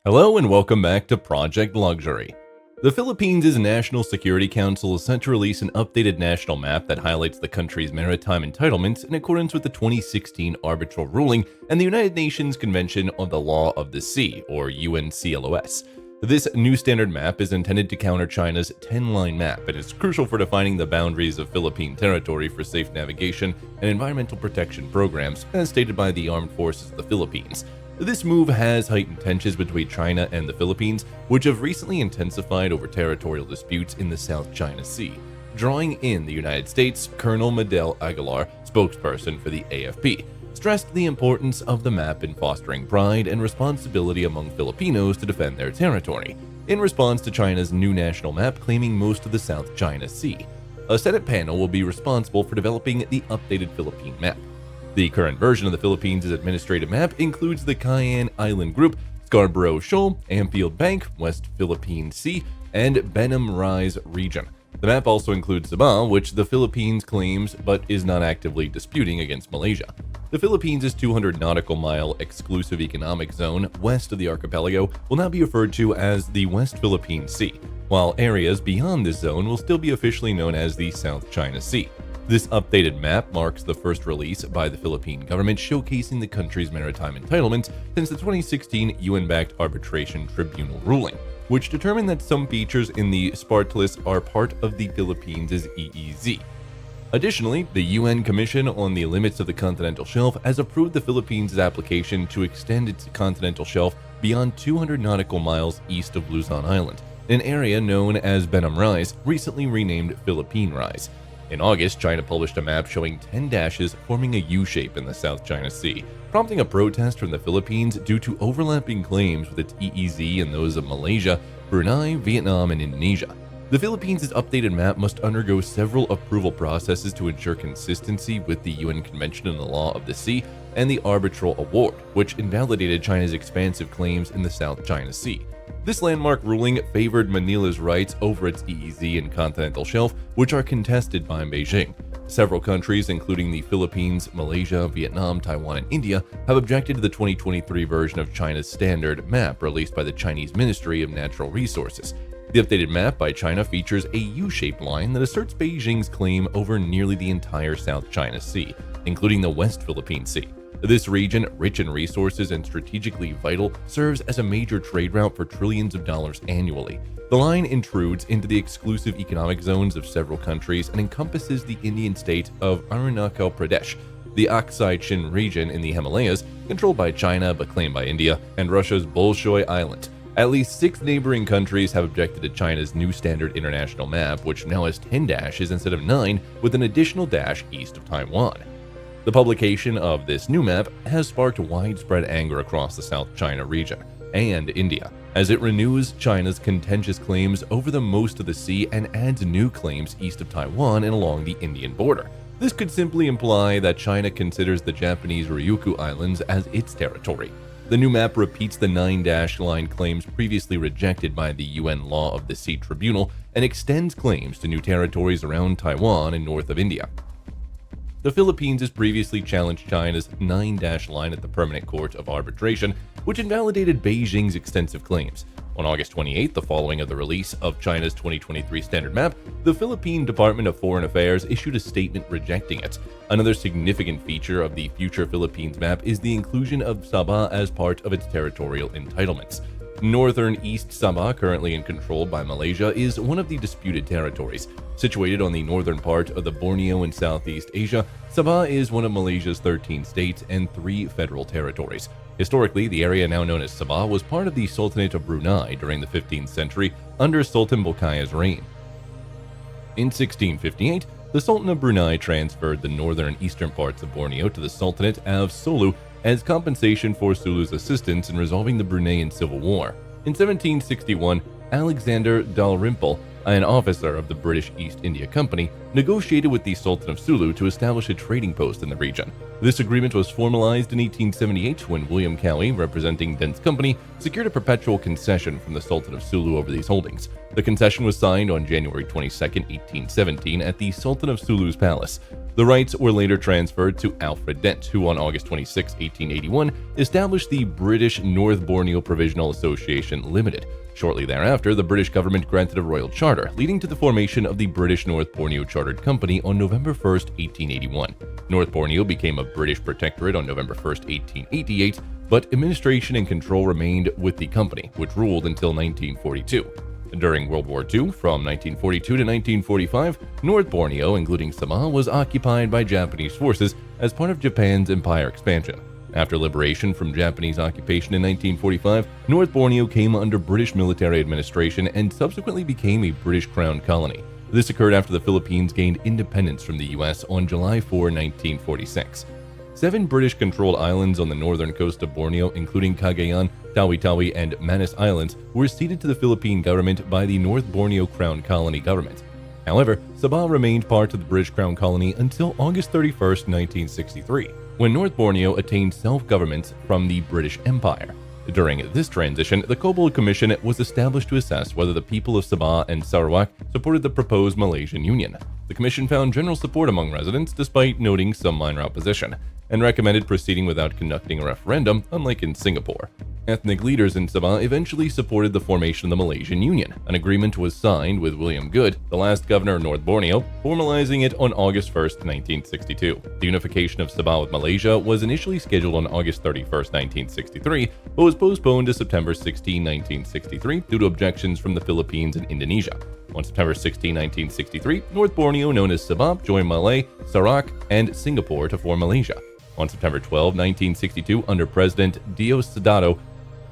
Hello and welcome back to Project Luxury. The Philippines' National Security Council is set to release an updated national map that highlights the country's maritime entitlements in accordance with the 2016 arbitral ruling and the United Nations Convention on the Law of the Sea, or UNCLOS. This new standard map is intended to counter China's 10-line map and is crucial for defining the boundaries of Philippine territory for safe navigation and environmental protection programs, as stated by the Armed Forces of the Philippines. This move has heightened tensions between China and the Philippines, which have recently intensified over territorial disputes in the South China Sea. Drawing in the United States, Colonel Medel Aguilar, spokesperson for the AFP, stressed the importance of the map in fostering pride and responsibility among Filipinos to defend their territory, in response to China's new national map claiming most of the South China Sea. A Senate panel will be responsible for developing the updated Philippine map. The current version of the Philippines' administrative map includes the Cayenne Island Group, Scarborough Shoal, Ampfield Bank, West Philippine Sea, and Benham Rise region. The map also includes Sabah, which the Philippines claims but is not actively disputing against Malaysia. The Philippines' 200 nautical mile exclusive economic zone west of the archipelago will now be referred to as the West Philippine Sea, while areas beyond this zone will still be officially known as the South China Sea. This updated map marks the first release by the Philippine government showcasing the country's maritime entitlements since the 2016 UN-backed arbitration tribunal ruling, which determined that some features in the Spartlist are part of the Philippines' EEZ. Additionally, the UN Commission on the Limits of the Continental Shelf has approved the Philippines' application to extend its continental shelf beyond 200 nautical miles east of Luzon Island, an area known as Benham Rise, recently renamed Philippine Rise. In August, China published a map showing 10 dashes forming a U-shape in the South China Sea, prompting a protest from the Philippines due to overlapping claims with its EEZ and those of Malaysia, Brunei, Vietnam, and Indonesia. The Philippines' updated map must undergo several approval processes to ensure consistency with the UN Convention on the Law of the Sea and the Arbitral Award, which invalidated China's expansive claims in the South China Sea. This landmark ruling favored Manila's rights over its EEZ and continental shelf, which are contested by Beijing. Several countries, including the Philippines, Malaysia, Vietnam, Taiwan, and India, have objected to the 2023 version of China's standard map released by the Chinese Ministry of Natural Resources. The updated map by China features a U-shaped line that asserts Beijing's claim over nearly the entire South China Sea, including the West Philippine Sea. This region, rich in resources and strategically vital, serves as a major trade route for trillions of dollars annually. The line intrudes into the exclusive economic zones of several countries and encompasses the Indian state of Arunachal Pradesh, the Aksai Chin region in the Himalayas, controlled by China but claimed by India, and Russia's Bolshoi Island. At least 6 neighboring countries have objected to China's new standard international map, which now has 10 dashes instead of 9, with an additional dash east of Taiwan. The publication of this new map has sparked widespread anger across the South China region and India, as it renews China's contentious claims over the most of the sea and adds new claims east of Taiwan and along the Indian border. This could simply imply that China considers the Japanese Ryukyu Islands as its territory. The new map repeats the 9-dash line claims previously rejected by the UN Law of the Sea Tribunal and extends claims to new territories around Taiwan and north of India. The Philippines has previously challenged China's 9-dash line at the Permanent Court of Arbitration, which invalidated Beijing's extensive claims. On August 28, the following of the release of China's 2023 standard map, the Philippine Department of Foreign Affairs issued a statement rejecting it. Another significant feature of the future Philippines map is the inclusion of Sabah as part of its territorial entitlements. Northern East Sabah, currently controlled by Malaysia, is one of the disputed territories. Situated on the northern part of the Borneo in Southeast Asia, Sabah is one of Malaysia's 13 states and 3 federal territories. Historically, the area now known as Sabah was part of the Sultanate of Brunei during the 15th century under Sultan Bolkiah's reign. In 1658, the Sultan of Brunei transferred the northern and eastern parts of Borneo to the Sultanate of Sulu as compensation for Sulu's assistance in resolving the Bruneian Civil War. In 1761, Alexander Dalrymple, an officer of the British East India Company, negotiated with the Sultan of Sulu to establish a trading post in the region. This agreement was formalized in 1878 when William Cowie, representing Dent's company, secured a perpetual concession from the Sultan of Sulu over these holdings. The concession was signed on January 22, 1817 at the Sultan of Sulu's palace. The rights were later transferred to Alfred Dent, who on August 26, 1881, established the British North Borneo Provisional Association Limited. Shortly thereafter, the British government granted a royal charter, leading to the formation of the British North Borneo Chartered Company on November 1, 1881. North Borneo became a British protectorate on November 1, 1888, but administration and control remained with the company, which ruled until 1942. During World War II, from 1942 to 1945, North Borneo, including Sabah, was occupied by Japanese forces as part of Japan's empire expansion. After liberation from Japanese occupation in 1945, North Borneo came under British military administration and subsequently became a British Crown colony. This occurred after the Philippines gained independence from the U.S. on July 4, 1946. 7 British-controlled islands on the northern coast of Borneo, including Cagayan, Tawi-Tawi, and Manus Islands, were ceded to the Philippine government by the North Borneo Crown Colony government. However, Sabah remained part of the British Crown Colony until August 31, 1963, when North Borneo attained self-government from the British Empire. During this transition, the Cobol Commission was established to assess whether the people of Sabah and Sarawak supported the proposed Malaysian Union. The commission found general support among residents despite noting some minor opposition, and recommended proceeding without conducting a referendum, unlike in Singapore. Ethnic leaders in Sabah eventually supported the formation of the Malaysian Union. An agreement was signed with William Good, the last governor of North Borneo, formalizing it on August 1, 1962. The unification of Sabah with Malaysia was initially scheduled on August 31, 1963, but was postponed to September 16, 1963 due to objections from the Philippines and Indonesia. On September 16, 1963, North Borneo, known as Sabah, joined Malay, Sarawak, and Singapore to form Malaysia. On September 12, 1962, under President Diosdado,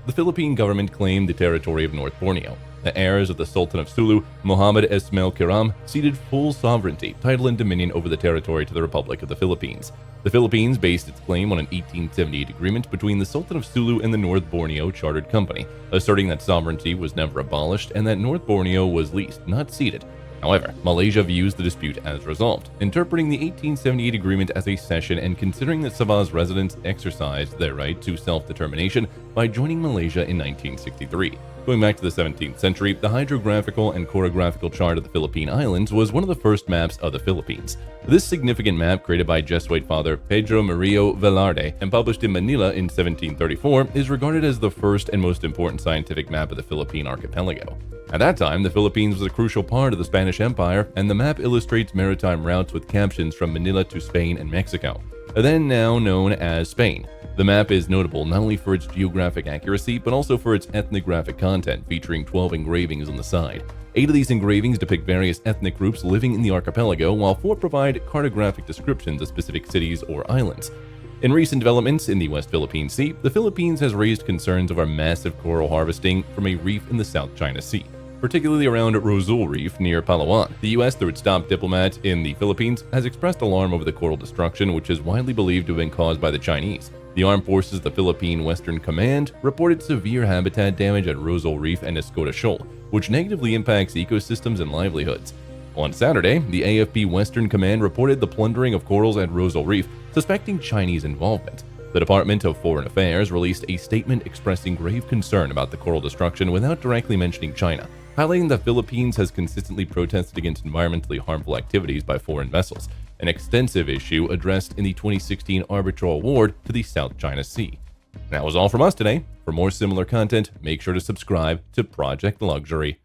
the Philippine government claimed the territory of North Borneo. The heirs of the Sultan of Sulu, Muhammad Ismail Kiram, ceded full sovereignty, title, and dominion over the territory to the Republic of the Philippines. The Philippines based its claim on an 1878 agreement between the Sultan of Sulu and the North Borneo Chartered Company, asserting that sovereignty was never abolished and that North Borneo was leased, not ceded. However, Malaysia views the dispute as resolved, interpreting the 1878 agreement as a cession and considering that Sabah's residents exercised their right to self-determination by joining Malaysia in 1963. Going back to the 17th century, the hydrographical and chorographical chart of the Philippine Islands was one of the first maps of the Philippines. This significant map, created by Jesuit father Pedro Murillo Velarde and published in Manila in 1734, is regarded as the first and most important scientific map of the Philippine archipelago. At that time, the Philippines was a crucial part of the Spanish Empire, and the map illustrates maritime routes with captions from Manila to Spain and Mexico, then now known as Spain. The map is notable not only for its geographic accuracy, but also for its ethnographic content, featuring 12 engravings on the side. 8 of these engravings depict various ethnic groups living in the archipelago, while 4 provide cartographic descriptions of specific cities or islands. In recent developments in the West Philippine Sea, the Philippines has raised concerns over massive coral harvesting from a reef in the South China Sea, particularly around Rosal Reef near Palawan. The U.S., through its top diplomat in the Philippines, has expressed alarm over the coral destruction, which is widely believed to have been caused by the Chinese. The Armed Forces of the Philippine Western Command reported severe habitat damage at Rosal Reef and Escota Shoal, which negatively impacts ecosystems and livelihoods. On Saturday, the AFP Western Command reported the plundering of corals at Rosal Reef, suspecting Chinese involvement. The Department of Foreign Affairs released a statement expressing grave concern about the coral destruction without directly mentioning China, highlighting that Philippines has consistently protested against environmentally harmful activities by foreign vessels, an extensive issue addressed in the 2016 arbitral award to the South China Sea. That was all from us today. For more similar content, make sure to subscribe to Project Luxury.